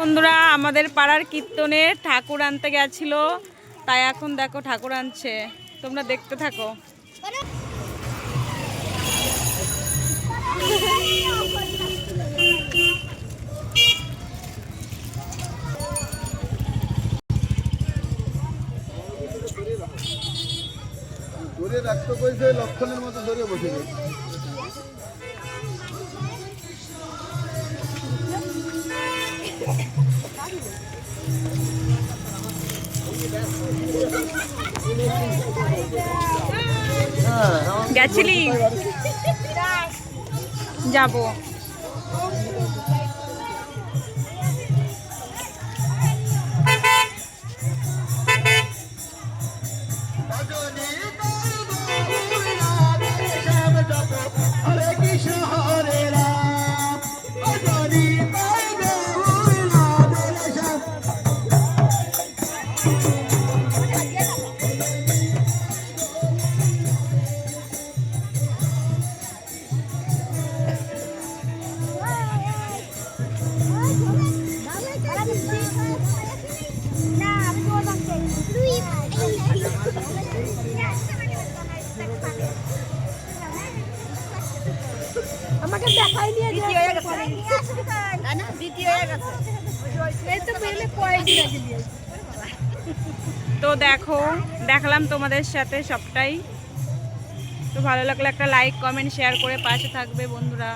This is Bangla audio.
বন্ধুরা আমাদের পাড়ার কীর্তনে ঠাকুর আনতে গেছিল, তাই এখন দেখো ঠাকুর আনছে, তোমরা দেখতে থাকো। ধরে রাখতে কইছে, লক্ষণের মতো ধরে বসে গেছে। গেছিলি? যাবো। আমাকে দেখাই নিয়ে দ্বিতীয় হয়ে গেছে না, দ্বিতীয় হয়ে গেছে। এই তো পেলে কয়েকদিন আগে দিয়ে। তো দেখো, দেখালাম তোমাদের সাথে সবটাই। তো ভালো লাগলে একটা লাইক কমেন্ট শেয়ার করে পাশে থাকবে বন্ধুরা।